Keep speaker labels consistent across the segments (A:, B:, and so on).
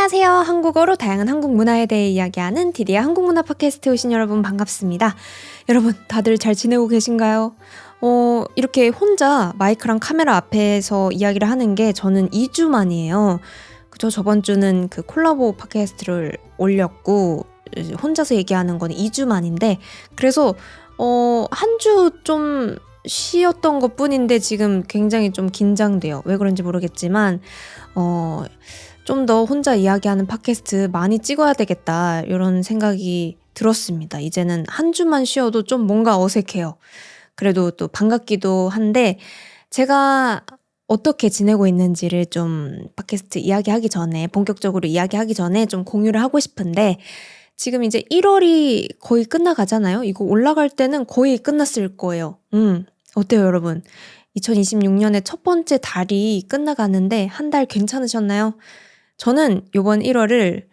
A: 안녕하세요. 한국어로 다양한 한국 문화에 대해 이야기하는 디디의 한국문화 팟캐스트에 오신 여러분 반갑습니다. 여러분 다들 잘 지내고 계신가요? 이렇게 혼자 마이크랑 카메라 앞에서 이야기를 하는 게 저는 2주 만이에요. 그죠? 저번 주는 그 콜라보 팟캐스트를 올렸고 혼자서 얘기하는 건 2주 만인데 그래서 한 주 좀 쉬었던 것 뿐인데 지금 굉장히 좀 긴장돼요. 왜 그런지 모르겠지만 좀 더 혼자 이야기하는 팟캐스트 많이 찍어야 되겠다 이런 생각이 들었습니다. 이제는 한 주만 쉬어도 좀 뭔가 어색해요. 그래도 또 반갑기도 한데 제가 어떻게 지내고 있는지를 좀 팟캐스트 이야기하기 전에 본격적으로 이야기하기 전에 좀 공유를 하고 싶은데 지금 이제 1월이 거의 끝나가잖아요. 이거 올라갈 때는 거의 끝났을 거예요. 어때요 여러분? 2026년의 첫 번째 달이 끝나가는데 한 달 괜찮으셨나요? 저는 요번 1월을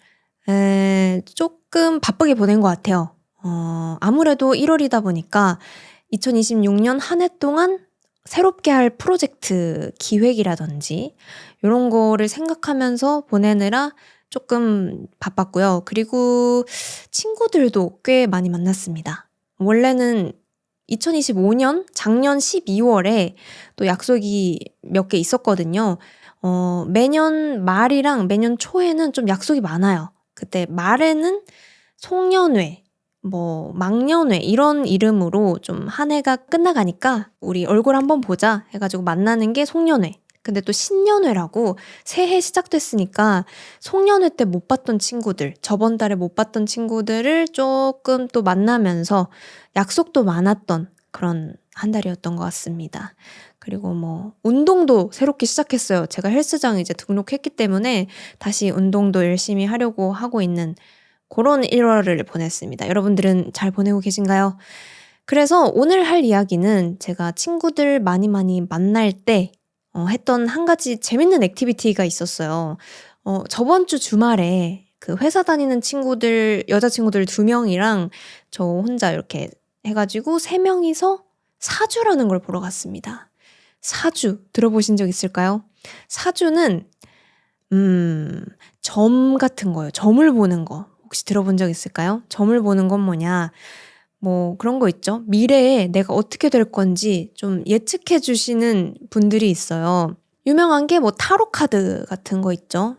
A: 조금 바쁘게 보낸 것 같아요. 아무래도 1월이다 보니까 2026년 한 해 동안 새롭게 할 프로젝트 기획이라든지 이런 거를 생각하면서 보내느라 조금 바빴고요. 그리고 친구들도 꽤 많이 만났습니다. 원래는 2025년 작년 12월에 또 약속이 몇 개 있었거든요. 매년 말이랑 매년 초에는 좀 약속이 많아요. 그때 말에는 송년회, 망년회 이런 이름으로 좀 한 해가 끝나가니까 우리 얼굴 한번 보자 해가지고 만나는 게 송년회. 근데 또 신년회라고 새해 시작됐으니까 송년회 때 못 봤던 친구들, 저번 달에 못 봤던 친구들을 조금 또 만나면서 약속도 많았던 그런 한 달이었던 것 같습니다. 그리고 운동도 새롭게 시작했어요. 제가 헬스장 이제 등록했기 때문에 다시 운동도 열심히 하려고 하고 있는 그런 1월을 보냈습니다. 여러분들은 잘 보내고 계신가요? 그래서 오늘 할 이야기는 제가 친구들 많이 만날 때 했던 한 가지 재밌는 액티비티가 있었어요. 저번 주 주말에 그 회사 다니는 친구들, 여자친구들 2명이랑 저 혼자 이렇게 해가지고 3명이서 사주라는 걸 보러 갔습니다. 사주 들어보신 적 있을까요? 사주는 점 같은 거예요. 점을 보는 거. 혹시 들어본 적 있을까요? 점을 보는 건 뭐냐? 그런 거 있죠. 미래에 내가 어떻게 될 건지 좀 예측해 주시는 분들이 있어요. 유명한 게 타로 카드 같은 거 있죠.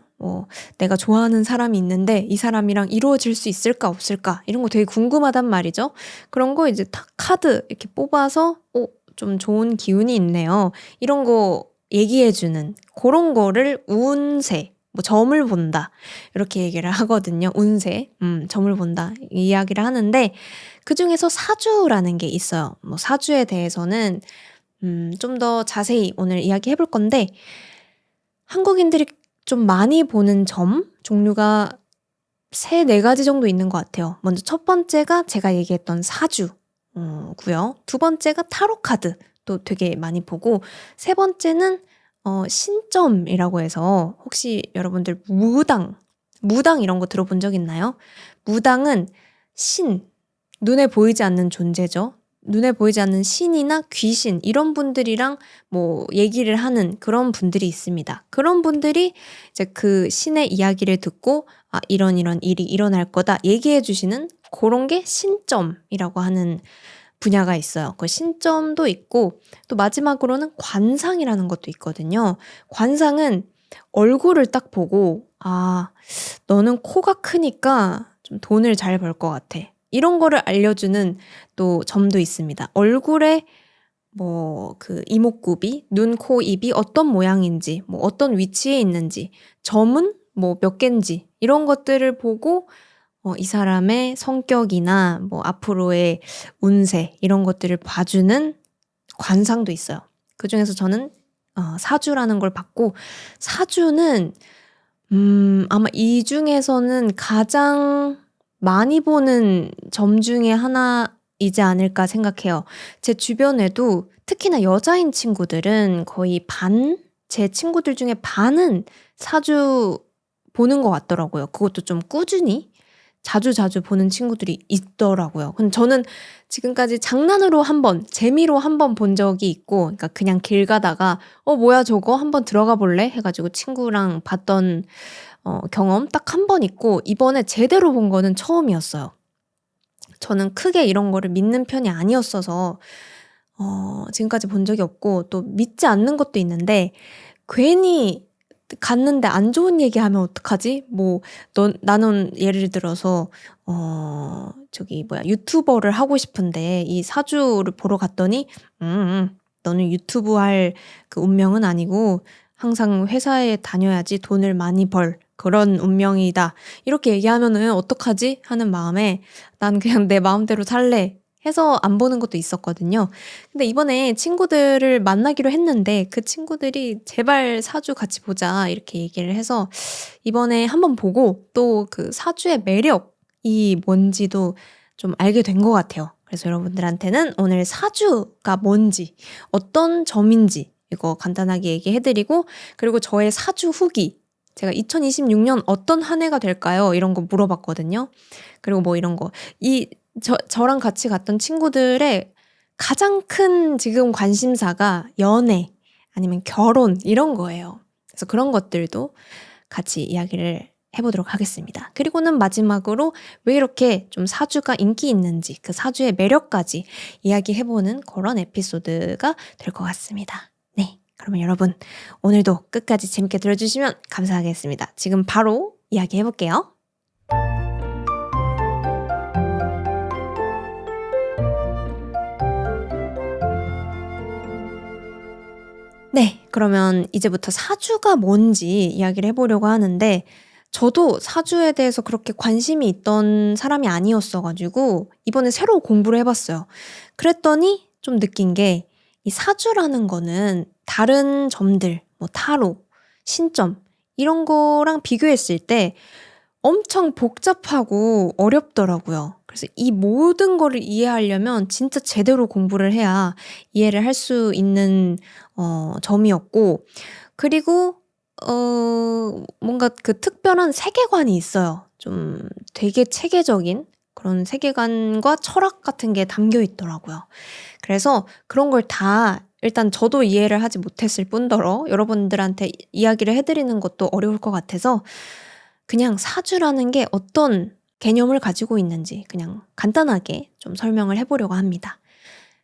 A: 내가 좋아하는 사람이 있는데 이 사람이랑 이루어질 수 있을까 없을까 이런 거 되게 궁금하단 말이죠. 그런 거 이제 카드 이렇게 뽑아서 좀 좋은 기운이 있네요. 이런 거 얘기해주는 그런 거를 운세, 점을 본다 이렇게 얘기를 하거든요. 운세, 점을 본다 이 이야기를 하는데 그중에서 사주라는 게 있어요. 사주에 대해서는 좀 더 자세히 오늘 이야기해 볼 건데 한국인들이 좀 많이 보는 점 종류가 3-4가지 정도 있는 것 같아요. 먼저 첫 번째가 제가 얘기했던 사주 고요. 두 번째가 타로 카드 또 되게 많이 보고 세 번째는 신점이라고 해서 혹시 여러분들 무당 이런 거 들어본 적 있나요? 무당은 눈에 보이지 않는 존재죠. 눈에 보이지 않는 신이나 귀신 이런 분들이랑 얘기를 하는 그런 분들이 있습니다. 그런 분들이 이제 그 신의 이야기를 듣고 이런 일이 일어날 거다 얘기해 주시는 그런 게 신점이라고 하는 분야가 있어요. 그 신점도 있고 또 마지막으로는 관상이라는 것도 있거든요. 관상은 얼굴을 딱 보고 너는 코가 크니까 좀 돈을 잘 벌 것 같아. 이런 거를 알려주는 또 점도 있습니다. 얼굴에 그 이목구비, 눈, 코, 입이 어떤 모양인지, 어떤 위치에 있는지, 점은 몇 개인지 이런 것들을 보고 이 사람의 성격이나 앞으로의 운세 이런 것들을 봐주는 관상도 있어요. 그중에서 저는 사주라는 걸 봤고 사주는 아마 이 중에서는 가장 많이 보는 점 중에 하나이지 않을까 생각해요. 제 주변에도 특히나 여자인 친구들은 거의 제 친구들 중에 반은 사주 보는 것 같더라고요. 그것도 좀 꾸준히 자주 보는 친구들이 있더라고요. 근데 저는 지금까지 장난으로 재미로 한번 본 적이 있고, 그러니까 그냥 길 가다가 뭐야 저거 한번 들어가 볼래? 해가지고 친구랑 봤던 경험 딱 한 번 있고 이번에 제대로 본 거는 처음이었어요. 저는 크게 이런 거를 믿는 편이 아니었어서 지금까지 본 적이 없고 또 믿지 않는 것도 있는데 괜히 갔는데 안 좋은 얘기하면 어떡하지? 나는 예를 들어서 유튜버를 하고 싶은데 이 사주를 보러 갔더니 너는 유튜브 할 그 운명은 아니고 항상 회사에 다녀야지 돈을 많이 벌 그런 운명이다. 이렇게 얘기하면은 어떡하지? 하는 마음에 난 그냥 내 마음대로 살래 해서 안 보는 것도 있었거든요. 근데 이번에 친구들을 만나기로 했는데 그 친구들이 제발 사주 같이 보자 이렇게 얘기를 해서 이번에 한번 보고 또 그 사주의 매력이 뭔지도 좀 알게 된 것 같아요. 그래서 여러분들한테는 오늘 사주가 뭔지, 어떤 점인지 이거 간단하게 얘기해드리고 그리고 저의 사주 후기 제가 2026년 어떤 한 해가 될까요? 이런 거 물어봤거든요. 그리고 뭐 이런 거. 저랑 같이 갔던 친구들의 가장 큰 지금 관심사가 연애 아니면 결혼 이런 거예요. 그래서 그런 것들도 같이 이야기를 해보도록 하겠습니다. 그리고는 마지막으로 왜 이렇게 좀 사주가 인기 있는지 그 사주의 매력까지 이야기해보는 그런 에피소드가 될 것 같습니다. 네, 그러면 여러분 오늘도 끝까지 재밌게 들어주시면 감사하겠습니다. 지금 바로 이야기해볼게요. 네, 그러면 이제부터 사주가 뭔지 이야기를 해보려고 하는데 저도 사주에 대해서 그렇게 관심이 있던 사람이 아니었어가지고 이번에 새로 공부를 해봤어요. 그랬더니 좀 느낀 게 이 사주라는 거는 다른 점들, 뭐 타로, 신점 이런 거랑 비교했을 때 엄청 복잡하고 어렵더라고요. 그래서 이 모든 거를 이해하려면 진짜 제대로 공부를 해야 이해를 할 수 있는 점이었고 그리고 뭔가 그 특별한 세계관이 있어요. 좀 되게 체계적인 그런 세계관과 철학 같은 게 담겨 있더라고요. 그래서 그런 걸 다 일단 저도 이해를 하지 못했을 뿐더러 여러분들한테 이야기를 해드리는 것도 어려울 것 같아서 그냥 사주라는 게 어떤 개념을 가지고 있는지 그냥 간단하게 좀 설명을 해보려고 합니다.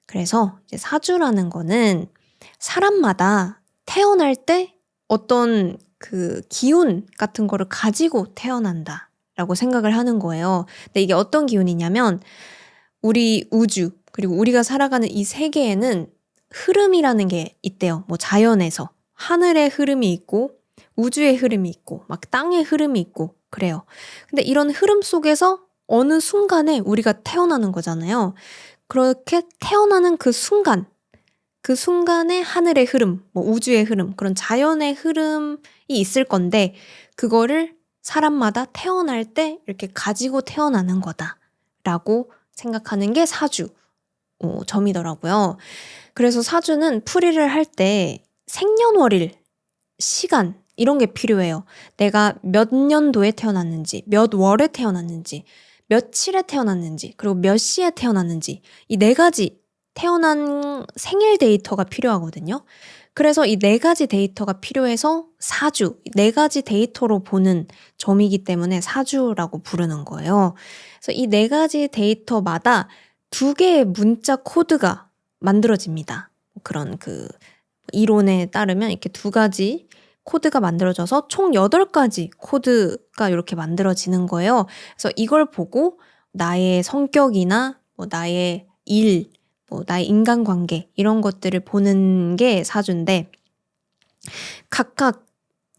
A: 그래서 이제 사주라는 거는 사람마다 태어날 때 어떤 그 기운 같은 거를 가지고 태어난다라고 생각을 하는 거예요. 근데 이게 어떤 기운이냐면 우리 우주 그리고 우리가 살아가는 이 세계에는 흐름이라는 게 있대요. 뭐 자연에서 하늘의 흐름이 있고 우주의 흐름이 있고 막 땅의 흐름이 있고 그래요. 근데 이런 흐름 속에서 어느 순간에 우리가 태어나는 거잖아요. 그렇게 태어나는 그 순간에 하늘의 흐름, 뭐 우주의 흐름, 그런 자연의 흐름이 있을 건데 그거를 사람마다 태어날 때 이렇게 가지고 태어나는 거다라고 생각하는 게 사주 점이더라고요. 그래서 사주는 풀이를 할 때 생년월일, 시간 이런 게 필요해요. 내가 몇 년도에 태어났는지, 몇 월에 태어났는지, 며칠에 태어났는지, 그리고 몇 시에 태어났는지 이 네 가지 태어난 생일 데이터가 필요하거든요. 그래서 이 네 가지 데이터가 필요해서 사주, 네 가지 데이터로 보는 점이기 때문에 사주라고 부르는 거예요. 그래서 이 네 가지 데이터마다 두 개의 문자 코드가 만들어집니다. 그런 그 이론에 따르면 이렇게 두 가지 코드가 만들어져서 총 8가지 코드가 이렇게 만들어지는 거예요. 그래서 이걸 보고 나의 성격이나 뭐 나의 일, 뭐 나의 인간관계 이런 것들을 보는 게 사주인데 각각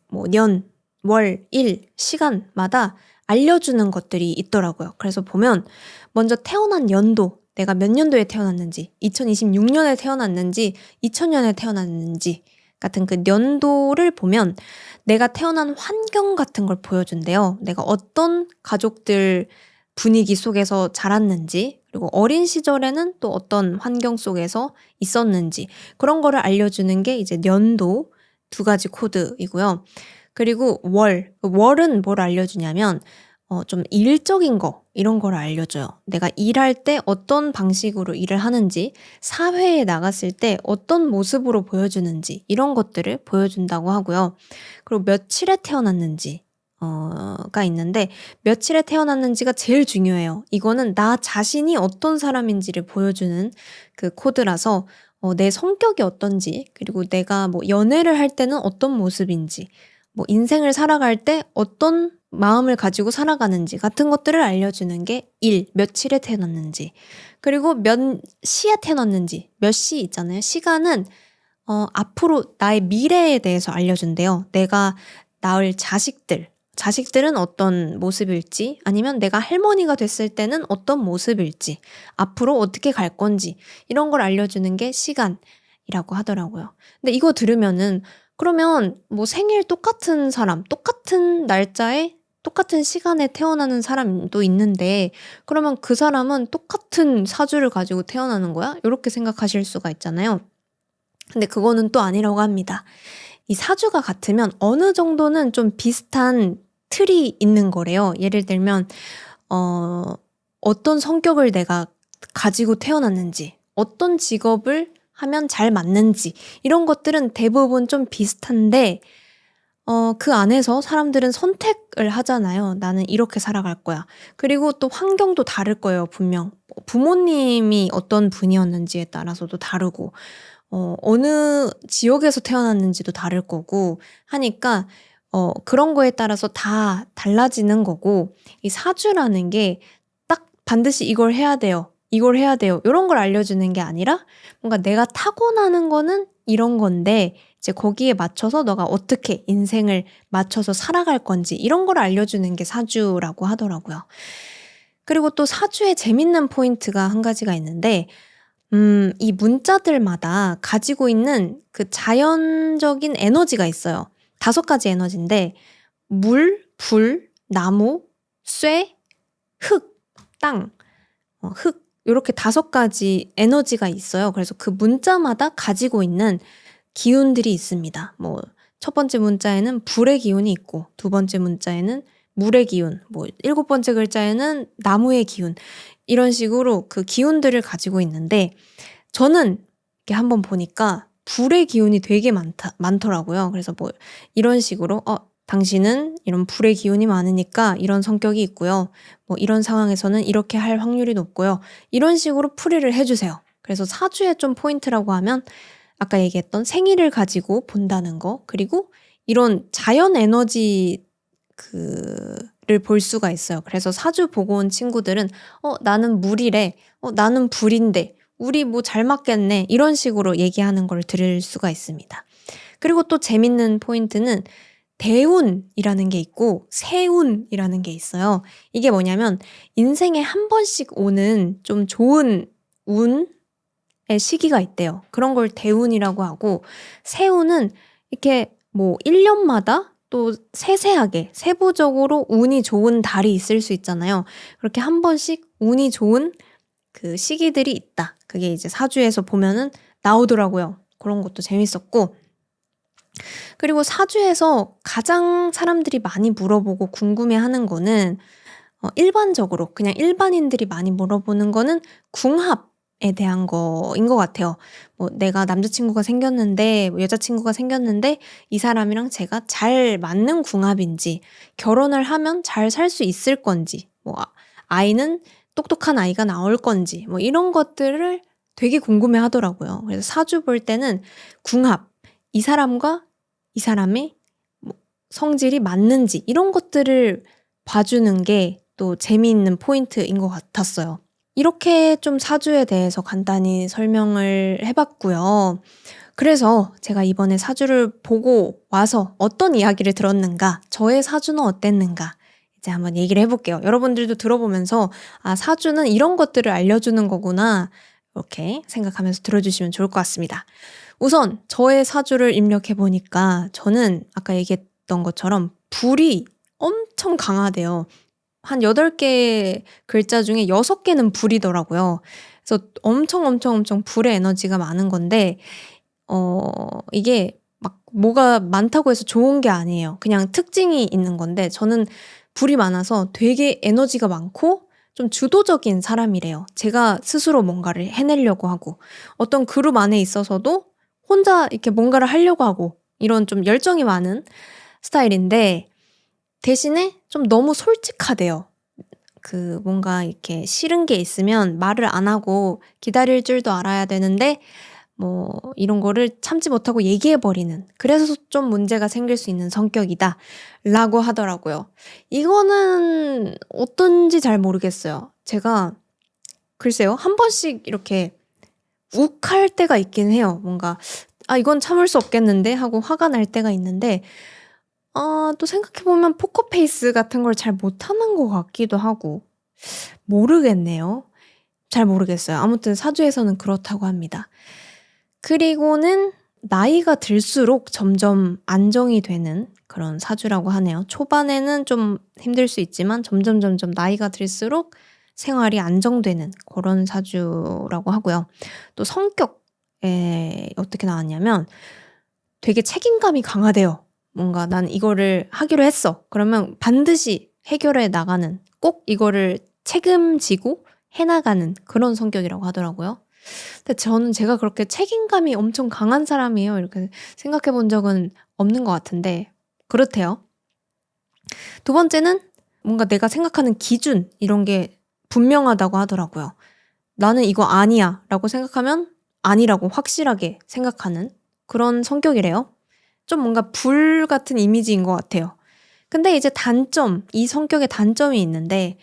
A: 뭐 년, 월, 일, 시간마다 알려주는 것들이 있더라고요. 그래서 보면 먼저 태어난 연도, 내가 몇 년도에 태어났는지, 2026년에 태어났는지, 2000년에 태어났는지 같은 그 연도를 보면 내가 태어난 환경 같은 걸 보여준대요. 내가 어떤 가족들 분위기 속에서 자랐는지, 그리고 어린 시절에는 또 어떤 환경 속에서 있었는지 그런 거를 알려주는 게 이제 연도 2가지 코드이고요. 그리고 월은 뭘 알려주냐면 좀 일적인 거 이런 걸 알려줘요. 내가 일할 때 어떤 방식으로 일을 하는지, 사회에 나갔을 때 어떤 모습으로 보여주는지 이런 것들을 보여준다고 하고요. 그리고 며칠에 태어났는지, 가 있는데 며칠에 태어났는지가 제일 중요해요. 이거는 나 자신이 어떤 사람인지를 보여주는 그 코드라서 내 성격이 어떤지, 그리고 내가 뭐 연애를 할 때는 어떤 모습인지, 뭐 인생을 살아갈 때 어떤 마음을 가지고 살아가는지 같은 것들을 알려주는 게 며칠에 태어났는지, 그리고 몇 시에 태어났는지, 몇 시 있잖아요. 시간은 앞으로 나의 미래에 대해서 알려준대요. 내가 낳을 자식들은 어떤 모습일지, 아니면 내가 할머니가 됐을 때는 어떤 모습일지, 앞으로 어떻게 갈 건지, 이런 걸 알려주는 게 시간이라고 하더라고요. 근데 이거 들으면은, 그러면 뭐 생일 똑같은 사람, 똑같은 날짜에 똑같은 시간에 태어나는 사람도 있는데, 그러면 그 사람은 똑같은 사주를 가지고 태어나는 거야? 이렇게 생각하실 수가 있잖아요. 근데 그거는 또 아니라고 합니다. 이 사주가 같으면 어느 정도는 좀 비슷한 틀이 있는 거래요. 예를 들면 어떤 성격을 내가 가지고 태어났는지, 어떤 직업을 하면 잘 맞는지, 이런 것들은 대부분 좀 비슷한데 그 안에서 사람들은 선택을 하잖아요. 나는 이렇게 살아갈 거야. 그리고 또 환경도 다를 거예요, 분명. 부모님이 어떤 분이었는지에 따라서도 다르고, 어느 지역에서 태어났는지도 다를 거고 하니까 그런 거에 따라서 다 달라지는 거고, 이 사주라는 게 딱 반드시 이걸 해야 돼요. 이걸 해야 돼요. 이런 걸 알려주는 게 아니라 뭔가 내가 타고나는 거는 이런 건데 이제 거기에 맞춰서 너가 어떻게 인생을 맞춰서 살아갈 건지 이런 걸 알려주는 게 사주라고 하더라고요. 그리고 또 사주에 재밌는 포인트가 한 가지가 있는데 이 문자들마다 가지고 있는 그 자연적인 에너지가 있어요. 5가지 에너지인데 물, 불, 나무, 쇠, 흙, 땅, 흙 요렇게 5가지 에너지가 있어요. 그래서 그 문자마다 가지고 있는 기운들이 있습니다. 뭐 첫 번째 문자에는 불의 기운이 있고, 두 번째 문자에는 물의 기운, 뭐 7번째 글자에는 나무의 기운, 이런 식으로 그 기운들을 가지고 있는데 저는 이렇게 한번 보니까 불의 기운이 되게 많더라고요. 그래서 뭐 이런 식으로 당신은 이런 불의 기운이 많으니까 이런 성격이 있고요. 뭐 이런 상황에서는 이렇게 할 확률이 높고요. 이런 식으로 풀이를 해주세요. 그래서 사주의 좀 포인트라고 하면 아까 얘기했던 생일을 가지고 본다는 거, 그리고 이런 자연 에너지 를 볼 수가 있어요. 그래서 사주 보고 온 친구들은 나는 물이래, 나는 불인데 우리 뭐 잘 맞겠네, 이런 식으로 얘기하는 걸 들을 수가 있습니다. 그리고 또 재밌는 포인트는 대운이라는 게 있고 세운이라는 게 있어요. 이게 뭐냐면 인생에 한 번씩 오는 좀 좋은 운의 시기가 있대요. 그런 걸 대운이라고 하고, 세운은 이렇게 뭐 1년마다 또 세세하게 세부적으로 운이 좋은 달이 있을 수 있잖아요. 그렇게 한 번씩 운이 좋은 그 시기들이 있다. 그게 이제 사주에서 보면은 나오더라고요. 그런 것도 재밌었고, 그리고 사주에서 가장 사람들이 많이 물어보고 궁금해하는 거는 일반적으로 그냥 일반인들이 많이 물어보는 거는 궁합에 대한 거인 것 같아요. 뭐 내가 남자친구가 생겼는데, 뭐 여자친구가 생겼는데 이 사람이랑 제가 잘 맞는 궁합인지, 결혼을 하면 잘 살 수 있을 건지, 뭐 아이는 똑똑한 아이가 나올 건지, 뭐 이런 것들을 되게 궁금해 하더라고요. 그래서 사주 볼 때는 궁합, 이 사람과 이 사람의 뭐 성질이 맞는지 이런 것들을 봐주는 게 또 재미있는 포인트인 것 같았어요. 이렇게 좀 사주에 대해서 간단히 설명을 해봤고요. 그래서 제가 이번에 사주를 보고 와서 어떤 이야기를 들었는가, 저의 사주는 어땠는가, 이제 한번 얘기를 해볼게요. 여러분들도 들어보면서 사주는 이런 것들을 알려주는 거구나, 이렇게 생각하면서 들어주시면 좋을 것 같습니다. 우선 저의 사주를 입력해보니까 저는 아까 얘기했던 것처럼 불이 엄청 강하대요. 한 8개 글자 중에 6개는 불이더라고요. 그래서 엄청 불의 에너지가 많은 건데 이게 막 뭐가 많다고 해서 좋은 게 아니에요. 그냥 특징이 있는 건데, 저는 불이 많아서 되게 에너지가 많고 좀 주도적인 사람이래요. 제가 스스로 뭔가를 해내려고 하고, 어떤 그룹 안에 있어서도 혼자 이렇게 뭔가를 하려고 하고, 이런 좀 열정이 많은 스타일인데 대신에 좀 너무 솔직하대요. 뭔가 이렇게 싫은 게 있으면 말을 안 하고 기다릴 줄도 알아야 되는데 뭐 이런 거를 참지 못하고 얘기해 버리는, 그래서 좀 문제가 생길 수 있는 성격이다 라고 하더라고요. 이거는 어떤지 잘 모르겠어요. 제가 글쎄요, 한 번씩 이렇게 욱할 때가 있긴 해요. 뭔가 이건 참을 수 없겠는데 하고 화가 날 때가 있는데, 또 생각해보면 포커페이스 같은 걸 잘 못하는 것 같기도 하고, 모르겠네요. 잘 모르겠어요. 아무튼 사주에서는 그렇다고 합니다. 그리고는 나이가 들수록 점점 안정이 되는 그런 사주라고 하네요. 초반에는 좀 힘들 수 있지만 점점 나이가 들수록 생활이 안정되는 그런 사주라고 하고요. 또 성격에 어떻게 나왔냐면 되게 책임감이 강하대요. 뭔가 난 이거를 하기로 했어. 그러면 반드시 해결해 나가는, 꼭 이거를 책임지고 해나가는 그런 성격이라고 하더라고요. 근데 저는 제가 그렇게 책임감이 엄청 강한 사람이에요, 이렇게 생각해 본 적은 없는 것 같은데 그렇대요. 두 번째는 뭔가 내가 생각하는 기준 이런 게 분명하다고 하더라고요. 나는 이거 아니야 라고 생각하면 아니라고 확실하게 생각하는 그런 성격이래요. 좀 뭔가 불 같은 이미지인 것 같아요. 근데 이제 단점, 이 성격의 단점이 있는데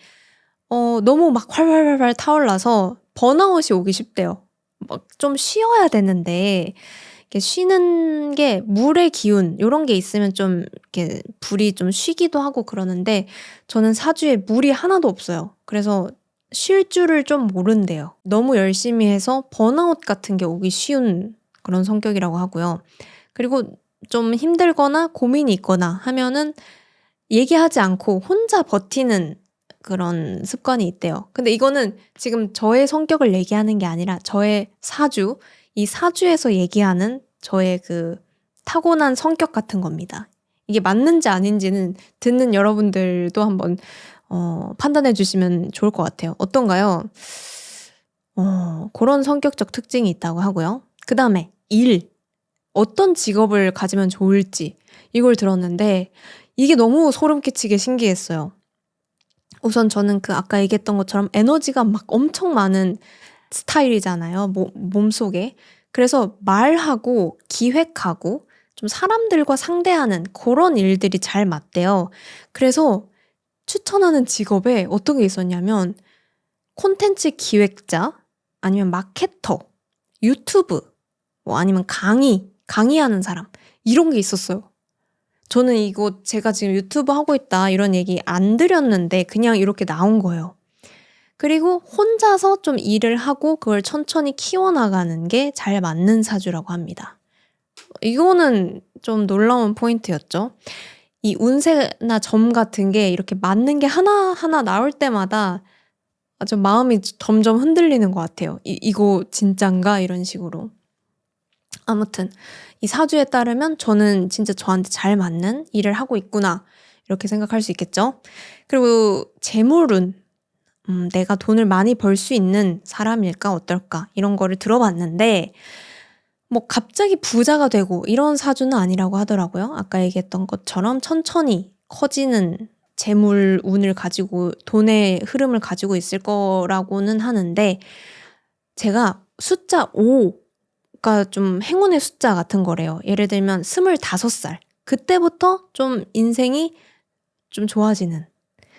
A: 너무 막 활활활 타올라서 번아웃이 오기 쉽대요. 막 좀 쉬어야 되는데 이렇게 쉬는 게 물의 기운 요런 게 있으면 좀 이렇게 불이 좀 쉬기도 하고 그러는데, 저는 사주에 물이 하나도 없어요. 그래서 쉴 줄을 좀 모른대요. 너무 열심히 해서 번아웃 같은 게 오기 쉬운 그런 성격이라고 하고요. 그리고 좀 힘들거나 고민이 있거나 하면은 얘기하지 않고 혼자 버티는 그런 습관이 있대요. 근데 이거는 지금 저의 성격을 얘기하는 게 아니라 저의 사주, 이 사주에서 얘기하는 저의 타고난 성격 같은 겁니다. 이게 맞는지 아닌지는 듣는 여러분들도 한번 판단해 주시면 좋을 것 같아요. 어떤가요? 그런 성격적 특징이 있다고 하고요. 그 다음에 어떤 직업을 가지면 좋을지 이걸 들었는데 이게 너무 소름 끼치게 신기했어요. 우선 저는 아까 얘기했던 것처럼 에너지가 막 엄청 많은 스타일이잖아요, 몸속에. 그래서 말하고 기획하고 좀 사람들과 상대하는 그런 일들이 잘 맞대요. 그래서 추천하는 직업에 어떤 게 있었냐면 콘텐츠 기획자, 아니면 마케터, 유튜브, 뭐 아니면 강의하는 사람, 이런 게 있었어요. 저는 이거 제가 지금 유튜브 하고 있다 이런 얘기 안 드렸는데 그냥 이렇게 나온 거예요. 그리고 혼자서 좀 일을 하고 그걸 천천히 키워나가는 게 잘 맞는 사주라고 합니다. 이거는 좀 놀라운 포인트였죠. 이 운세나 점 같은 게 이렇게 맞는 게 하나하나 나올 때마다 좀 마음이 점점 흔들리는 것 같아요. 이거 진짠가? 이런 식으로. 아무튼 이 사주에 따르면 저는 진짜 저한테 잘 맞는 일을 하고 있구나 이렇게 생각할 수 있겠죠. 그리고 재물운, 내가 돈을 많이 벌 수 있는 사람일까 어떨까 이런 거를 들어봤는데 뭐 갑자기 부자가 되고 이런 사주는 아니라고 하더라고요. 아까 얘기했던 것처럼 천천히 커지는 재물운을 가지고 돈의 흐름을 가지고 있을 거라고는 하는데, 제가 숫자 5가 좀 행운의 숫자 같은 거래요. 예를 들면 25살 그때부터 좀 인생이 좀 좋아지는,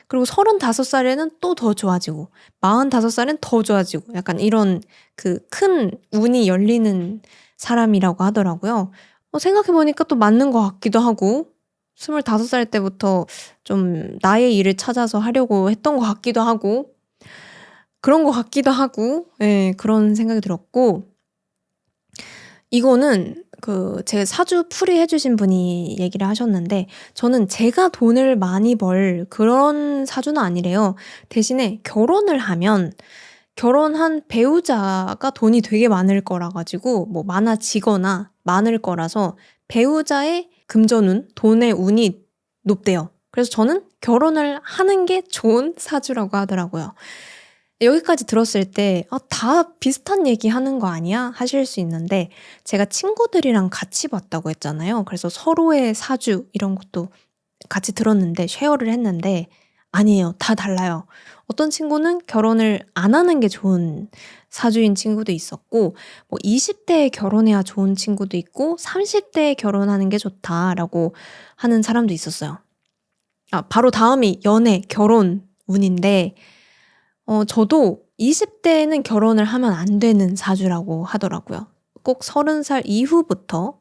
A: 그리고 35살에는 또 더 좋아지고 45살엔 더 좋아지고 약간 이런 큰 운이 열리는 사람이라고 하더라고요. 생각해보니까 또 맞는 것 같기도 하고 25살 때부터 좀 나의 일을 찾아서 하려고 했던 것 같기도 하고 그런 것 같기도 하고, 예, 그런 생각이 들었고, 이거는 제 사주 풀이 해주신 분이 얘기를 하셨는데 저는 제가 돈을 많이 벌 그런 사주는 아니래요. 대신에 결혼을 하면 결혼한 배우자가 돈이 되게 많을 거라 가지고 뭐 많아지거나 많을 거라서 배우자의 금전운, 돈의 운이 높대요. 그래서 저는 결혼을 하는 게 좋은 사주라고 하더라고요. 여기까지 들었을 때 다 비슷한 얘기 하는 거 아니야? 하실 수 있는데, 제가 친구들이랑 같이 봤다고 했잖아요. 그래서 서로의 사주 이런 것도 같이 들었는데 쉐어를 했는데 아니에요. 다 달라요. 어떤 친구는 결혼을 안 하는 게 좋은 사주인 친구도 있었고 20대에 결혼해야 좋은 친구도 있고 30대에 결혼하는 게 좋다라고 하는 사람도 있었어요. 바로 다음이 연애, 결혼 운인데 저도 20대에는 결혼을 하면 안 되는 사주라고 하더라고요. 꼭 30살 이후부터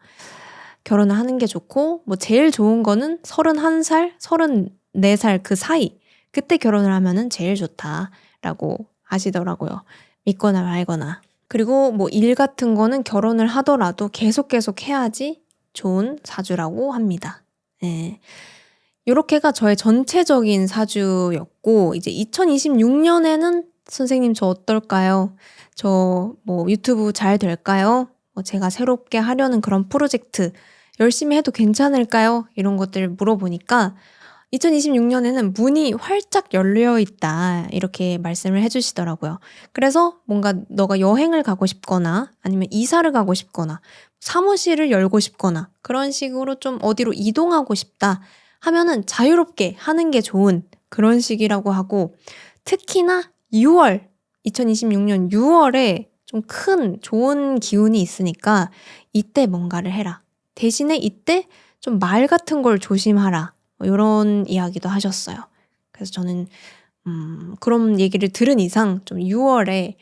A: 결혼을 하는 게 좋고 제일 좋은 거는 31살, 34살 그 사이 그때 결혼을 하면은 제일 좋다라고 하시더라고요. 믿거나 말거나. 그리고 일 같은 거는 결혼을 하더라도 계속 해야지 좋은 사주라고 합니다. 네. 요렇게가 저의 전체적인 사주였고 이제 2026년에는 선생님 저 어떨까요? 저 유튜브 잘 될까요? 제가 새롭게 하려는 그런 프로젝트 열심히 해도 괜찮을까요? 이런 것들을 물어보니까 2026년에는 문이 활짝 열려 있다 이렇게 말씀을 해주시더라고요. 그래서 뭔가 너가 여행을 가고 싶거나 아니면 이사를 가고 싶거나 사무실을 열고 싶거나 그런 식으로 좀 어디로 이동하고 싶다 하면은 자유롭게 하는 게 좋은 그런 시기라고 하고 특히나 2026년 6월에 좀 큰 좋은 기운이 있으니까 이때 뭔가를 해라. 대신에 이때 좀 말 같은 걸 조심하라. 이런 이야기도 하셨어요. 그래서 저는 그런 얘기를 들은 이상 좀 6월에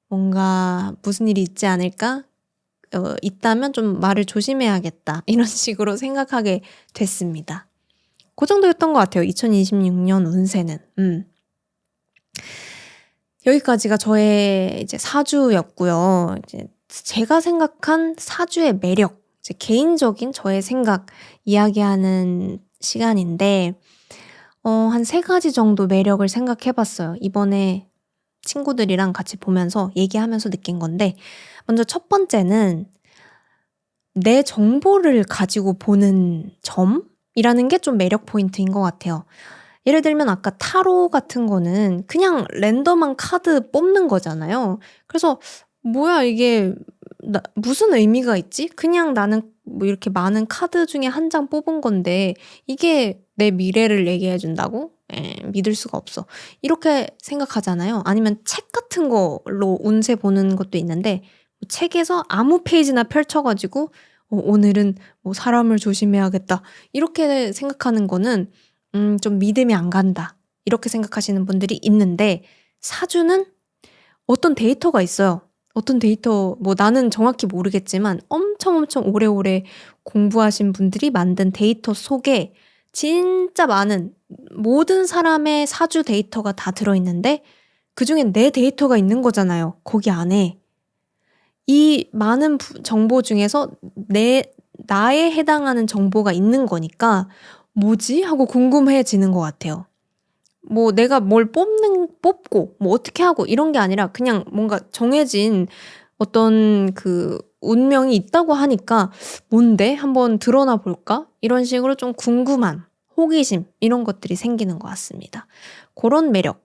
A: 뭔가 무슨 일이 있지 않을까? 있다면 좀 말을 조심해야겠다. 이런 식으로 생각하게 됐습니다. 그 정도였던 것 같아요. 2026년 운세는. 여기까지가 저의 이제 사주였고요. 이제 제가 생각한 사주의 매력, 이제 개인적인 저의 생각 이야기하는 시간인데, 한 3가지 정도 매력을 생각해 봤어요. 이번에 친구들이랑 같이 보면서 얘기하면서 느낀 건데, 먼저 첫 번째는 내 정보를 가지고 보는 점이라는 게 좀 매력 포인트인 것 같아요. 예를 들면 아까 타로 같은 거는 그냥 랜덤한 카드 뽑는 거잖아요. 그래서 뭐야 이게 무슨 의미가 있지? 그냥 나는 이렇게 많은 카드 중에 한 장 뽑은 건데 이게 내 미래를 얘기해 준다고? 믿을 수가 없어. 이렇게 생각하잖아요. 아니면 책 같은 걸로 운세 보는 것도 있는데 책에서 아무 페이지나 펼쳐가지고 오늘은 사람을 조심해야겠다. 이렇게 생각하는 거는 좀 믿음이 안 간다. 이렇게 생각하시는 분들이 있는데 사주는 어떤 데이터가 있어요. 어떤 데이터 나는 정확히 모르겠지만 엄청 오래오래 공부하신 분들이 만든 데이터 속에 진짜 많은 모든 사람의 사주 데이터가 다 들어있는데 그중엔 내 데이터가 있는 거잖아요. 거기 안에. 이 많은 정보 중에서 나에 해당하는 정보가 있는 거니까 뭐지? 하고 궁금해지는 것 같아요. 내가 뭘 뽑고, 어떻게 하고, 이런 게 아니라 그냥 뭔가 정해진 어떤 그 운명이 있다고 하니까 뭔데? 한번 드러나 볼까? 이런 식으로 좀 궁금한, 호기심, 이런 것들이 생기는 것 같습니다. 그런 매력.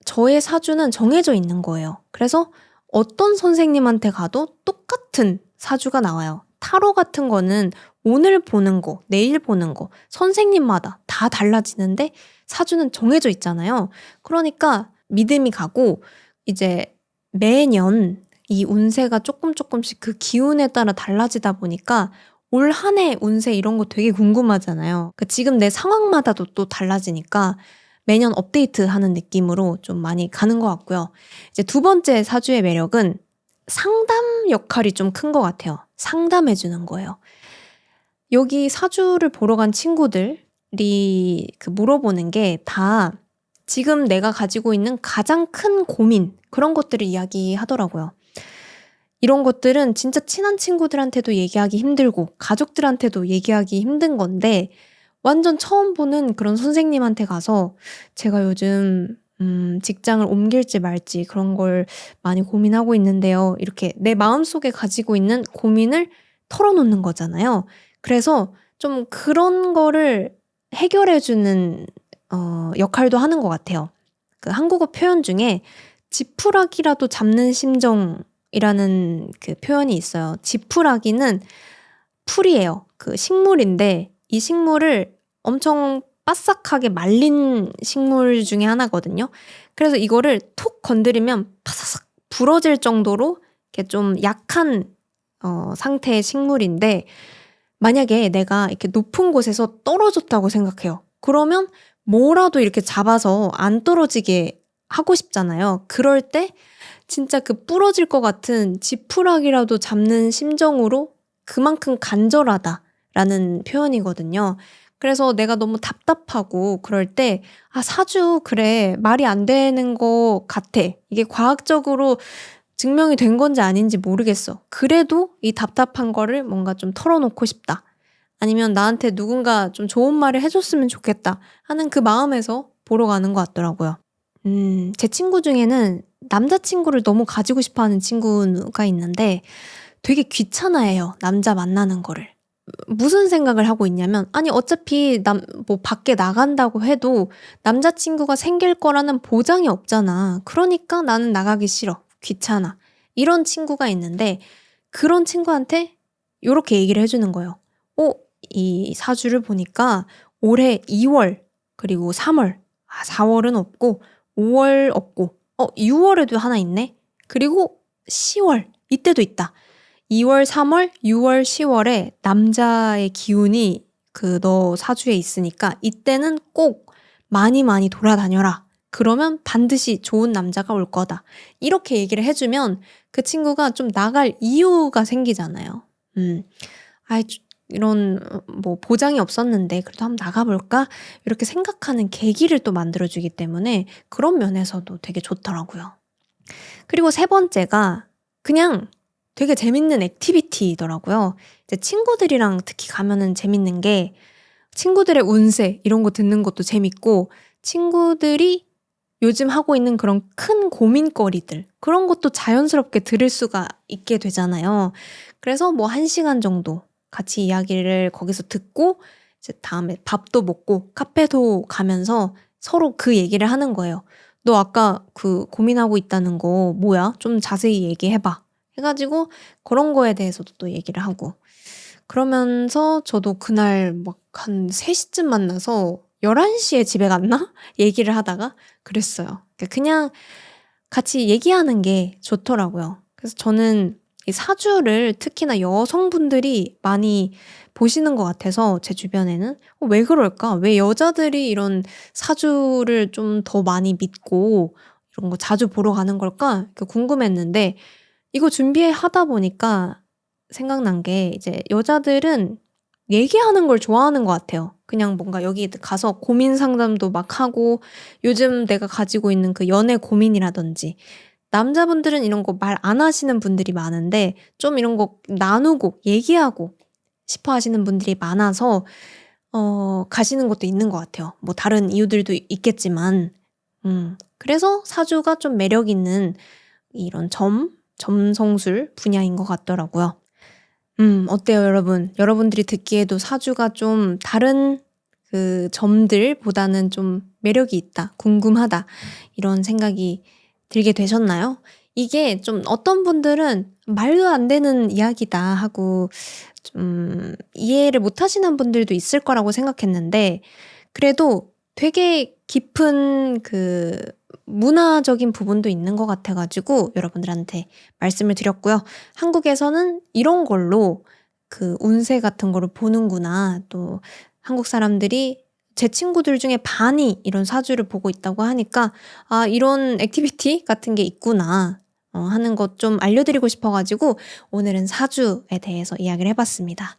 A: 저의 사주는 정해져 있는 거예요. 그래서 어떤 선생님한테 가도 똑같은 사주가 나와요. 타로 같은 거는 오늘 보는 거, 내일 보는 거, 선생님마다 다 달라지는데 사주는 정해져 있잖아요. 그러니까 믿음이 가고 이제 매년 이 운세가 조금씩 그 기운에 따라 달라지다 보니까 올 한 해 운세 이런 거 되게 궁금하잖아요. 그러니까 지금 내 상황마다도 또 달라지니까 매년 업데이트하는 느낌으로 좀 많이 가는 것 같고요. 이제 두 번째 사주의 매력은 상담 역할이 좀 큰 것 같아요. 상담해주는 거예요. 여기 사주를 보러 간 친구들이 물어보는 게 다 지금 내가 가지고 있는 가장 큰 고민 그런 것들을 이야기하더라고요. 이런 것들은 진짜 친한 친구들한테도 얘기하기 힘들고 가족들한테도 얘기하기 힘든 건데 완전 처음 보는 그런 선생님한테 가서 제가 요즘 직장을 옮길지 말지 그런 걸 많이 고민하고 있는데요. 이렇게 내 마음속에 가지고 있는 고민을 털어놓는 거잖아요. 그래서 좀 그런 거를 해결해주는 역할도 하는 것 같아요. 그 한국어 표현 중에 지푸라기라도 잡는 심정이라는 그 표현이 있어요. 지푸라기는 풀이에요. 그 식물인데 이 식물을 엄청 바싹하게 말린 식물 중에 하나거든요. 그래서 이거를 톡 건드리면 파사삭 부러질 정도로 이렇게 좀 약한 상태의 식물인데, 만약에 내가 이렇게 높은 곳에서 떨어졌다고 생각해요. 그러면 뭐라도 이렇게 잡아서 안 떨어지게 하고 싶잖아요. 그럴 때 진짜 그 부러질 것 같은 지푸라기라도 잡는 심정으로 그만큼 간절하다라는 표현이거든요. 그래서 내가 너무 답답하고 그럴 때, 사주, 그래, 말이 안 되는 것 같아. 이게 과학적으로 증명이 된 건지 아닌지 모르겠어. 그래도 이 답답한 거를 뭔가 좀 털어놓고 싶다. 아니면 나한테 누군가 좀 좋은 말을 해줬으면 좋겠다 하는 그 마음에서 보러 가는 것 같더라고요. 제 친구 중에는 남자친구를 너무 가지고 싶어 하는 친구가 있는데 되게 귀찮아해요. 남자 만나는 거를. 무슨 생각을 하고 있냐면, 아니, 어차피 밖에 나간다고 해도 남자친구가 생길 거라는 보장이 없잖아. 그러니까 나는 나가기 싫어. 귀찮아. 이런 친구가 있는데, 그런 친구한테 이렇게 얘기를 해주는 거예요. 이 사주를 보니까 올해 2월, 그리고 3월, 4월은 없고, 5월 없고, 6월에도 하나 있네? 그리고 10월, 이때도 있다. 2월, 3월, 6월, 10월에 남자의 기운이 너 사주에 있으니까 이때는 꼭 많이 많이 돌아다녀라. 그러면 반드시 좋은 남자가 올 거다. 이렇게 얘기를 해주면 그 친구가 좀 나갈 이유가 생기잖아요. 이런 보장이 없었는데 그래도 한번 나가볼까? 이렇게 생각하는 계기를 또 만들어주기 때문에 그런 면에서도 되게 좋더라고요. 그리고 세 번째가 그냥 되게 재밌는 액티비티더라고요. 이제 친구들이랑 특히 가면은 재밌는 게, 친구들의 운세 이런 거 듣는 것도 재밌고, 친구들이 요즘 하고 있는 그런 큰 고민거리들, 그런 것도 자연스럽게 들을 수가 있게 되잖아요. 그래서 1시간 정도 같이 이야기를 거기서 듣고 이제 다음에 밥도 먹고 카페도 가면서 서로 그 얘기를 하는 거예요. 너 아까 그 고민하고 있다는 거 뭐야? 좀 자세히 얘기해봐. 해가지고 그런 거에 대해서도 또 얘기를 하고, 그러면서 저도 그날 한 3시쯤 만나서 11시에 집에 갔나? 얘기를 하다가 그랬어요. 그냥 같이 얘기하는 게 좋더라고요. 그래서 저는 이 사주를 특히나 여성분들이 많이 보시는 것 같아서, 제 주변에는 왜 그럴까? 왜 여자들이 이런 사주를 좀 더 많이 믿고 이런 거 자주 보러 가는 걸까? 궁금했는데, 이거 준비하다 보니까 생각난 게, 이제 여자들은 얘기하는 걸 좋아하는 것 같아요. 그냥 뭔가 여기 가서 고민 상담도 막 하고, 요즘 내가 가지고 있는 그 연애 고민이라든지, 남자분들은 이런 거 말 안 하시는 분들이 많은데 좀 이런 거 나누고 얘기하고 싶어 하시는 분들이 많아서 가시는 것도 있는 것 같아요. 다른 이유들도 있겠지만, 그래서 사주가 좀 매력 있는 이런 점성술 분야인 것 같더라고요. 어때요, 여러분? 여러분들이 듣기에도 사주가 좀 다른 그 점들보다는 좀 매력이 있다, 궁금하다, 이런 생각이 들게 되셨나요? 이게 좀 어떤 분들은 말도 안 되는 이야기다 하고 좀 이해를 못 하시는 분들도 있을 거라고 생각했는데, 그래도 되게 깊은 그 문화적인 부분도 있는 것 같아가지고 여러분들한테 말씀을 드렸고요. 한국에서는 이런 걸로 그 운세 같은 거를 보는구나. 또 한국 사람들이, 제 친구들 중에 반이 이런 사주를 보고 있다고 하니까, 이런 액티비티 같은 게 있구나 하는 것 좀 알려드리고 싶어가지고 오늘은 사주에 대해서 이야기를 해봤습니다.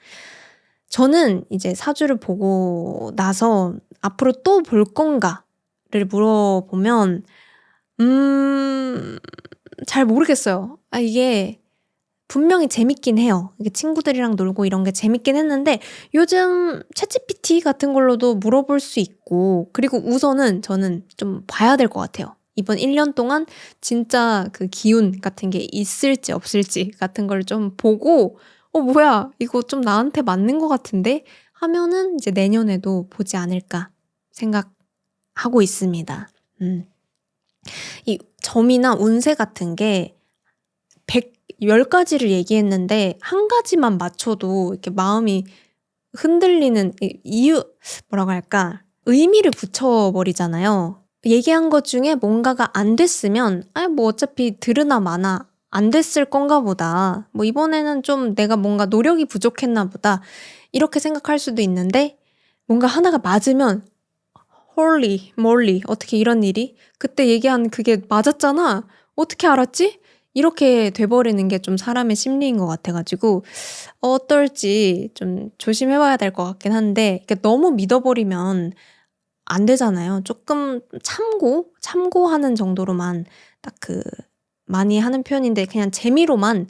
A: 저는 이제 사주를 보고 나서 앞으로 또 볼 건가를 물어보면 잘 모르겠어요. 이게 분명히 재밌긴 해요. 이게 친구들이랑 놀고 이런 게 재밌긴 했는데, 요즘 챗GPT 같은 걸로도 물어볼 수 있고, 그리고 우선은 저는 좀 봐야 될 것 같아요. 이번 1년 동안 진짜 그 기운 같은 게 있을지 없을지 같은 걸 좀 보고, 뭐야, 이거 좀 나한테 맞는 것 같은데? 하면은 이제 내년에도 보지 않을까 생각하고 있습니다. 이 점이나 운세 같은 게 10가지를 얘기했는데 한 가지만 맞춰도 이렇게 마음이 흔들리는 이유, 뭐라고 할까? 의미를 붙여버리잖아요. 얘기한 것 중에 뭔가가 안 됐으면 뭐 어차피 들으나 마나 안 됐을 건가 보다. 뭐 이번에는 좀 내가 뭔가 노력이 부족했나 보다. 이렇게 생각할 수도 있는데 뭔가 하나가 맞으면 홀리 몰리 어떻게 이런 일이? 그때 얘기한 그게 맞았잖아. 어떻게 알았지? 이렇게 돼버리는 게 좀 사람의 심리인 것 같아가지고 어떨지 좀 조심해봐야 될 것 같긴 한데 이렇게 너무 믿어버리면 안 되잖아요. 조금 참고하는 정도로만 딱 많이 하는 편인데 그냥 재미로만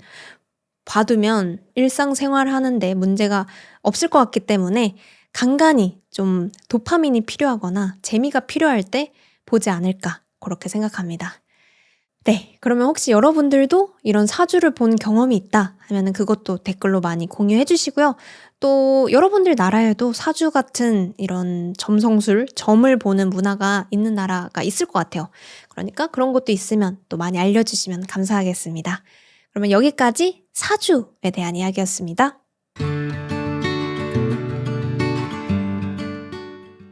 A: 봐두면 일상생활 하는데 문제가 없을 것 같기 때문에 간간히 좀 도파민이 필요하거나 재미가 필요할 때 보지 않을까 그렇게 생각합니다. 네, 그러면 혹시 여러분들도 이런 사주를 본 경험이 있다 하면은 그것도 댓글로 많이 공유해 주시고요. 또 여러분들 나라에도 사주 같은 이런 점성술, 점을 보는 문화가 있는 나라가 있을 것 같아요. 그러니까 그런 것도 있으면 또 많이 알려주시면 감사하겠습니다. 그러면 여기까지 사주에 대한 이야기였습니다.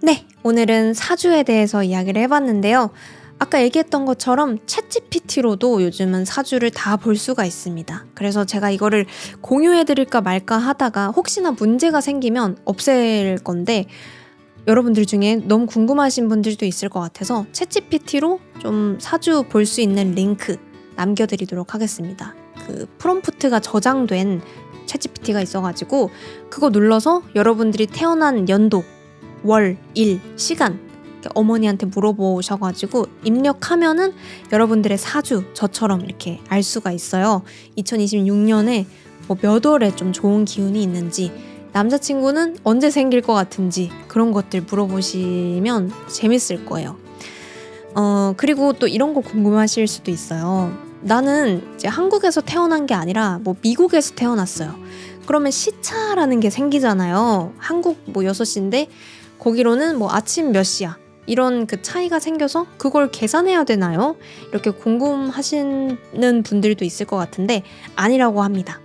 A: 네, 오늘은 사주에 대해서 이야기를 해봤는데요. 아까 얘기했던 것처럼 챗GPT로도 요즘은 사주를 다 볼 수가 있습니다. 그래서 제가 이거를 공유해드릴까 말까 하다가 혹시나 문제가 생기면 없앨 건데 여러분들 중에 너무 궁금하신 분들도 있을 것 같아서 챗GPT로 좀 사주 볼 수 있는 링크 남겨드리도록 하겠습니다. 그 프롬프트가 저장된 챗GPT가 있어가지고 그거 눌러서 여러분들이 태어난 연도, 월, 일, 시간 어머니한테 물어보셔가지고 입력하면은 여러분들의 사주 저처럼 이렇게 알 수가 있어요. 2026년에 뭐 몇 월에 좀 좋은 기운이 있는지 남자친구는 언제 생길 것 같은지 그런 것들 물어보시면 재밌을 거예요. 그리고 또 이런 거 궁금하실 수도 있어요. 나는 이제 한국에서 태어난 게 아니라 뭐 미국에서 태어났어요. 그러면 시차라는 게 생기잖아요. 한국 뭐 6시인데 거기로는 뭐 아침 몇 시야. 이런 그 차이가 생겨서 그걸 계산해야 되나요? 이렇게 궁금하시는 분들도 있을 것 같은데 아니라고 합니다.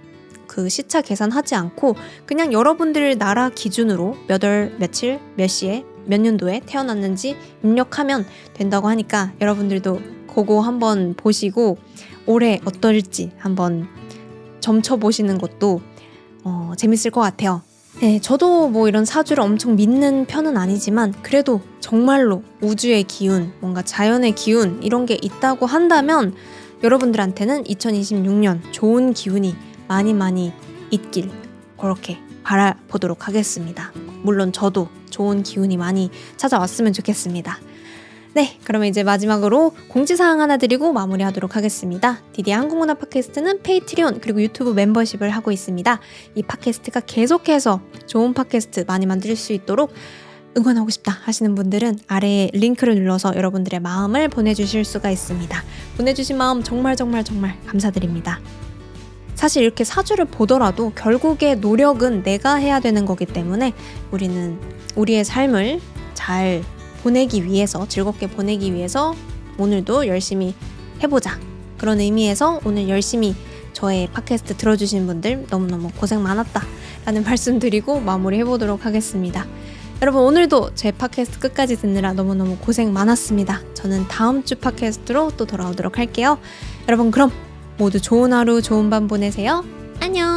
A: 그 시차 계산하지 않고 그냥 여러분들 나라 기준으로 몇 월, 며칠, 몇 시에, 몇 년도에 태어났는지 입력하면 된다고 하니까 여러분들도 그거 한번 보시고 올해 어떨지 한번 점쳐보시는 것도 재밌을 것 같아요. 네, 저도 뭐 이런 사주를 엄청 믿는 편은 아니지만 그래도 정말로 우주의 기운, 뭔가 자연의 기운 이런 게 있다고 한다면 여러분들한테는 2026년 좋은 기운이 많이 있길 그렇게 바라보도록 하겠습니다. 물론 저도 좋은 기운이 많이 찾아왔으면 좋겠습니다. 네, 그러면 이제 마지막으로 공지사항 하나 드리고 마무리하도록 하겠습니다. 디디의 한국문화 팟캐스트는 페이트리온 그리고 유튜브 멤버십을 하고 있습니다. 이 팟캐스트가 계속해서 좋은 팟캐스트 많이 만들 수 있도록 응원하고 싶다 하시는 분들은 아래에 링크를 눌러서 여러분들의 마음을 보내주실 수가 있습니다. 보내주신 마음 정말 감사드립니다. 사실 이렇게 사주를 보더라도 결국에 노력은 내가 해야 되는 거기 때문에 우리는 우리의 삶을 잘 보내기 위해서 즐겁게 보내기 위해서 오늘도 열심히 해보자. 그런 의미에서 오늘 열심히 저의 팟캐스트 들어주신 분들 너무너무 고생 많았다 라는 말씀 드리고 마무리해보도록 하겠습니다. 여러분 오늘도 제 팟캐스트 끝까지 듣느라 너무너무 고생 많았습니다. 저는 다음 주 팟캐스트로 또 돌아오도록 할게요. 여러분 그럼 모두 좋은 하루 좋은 밤 보내세요. 안녕.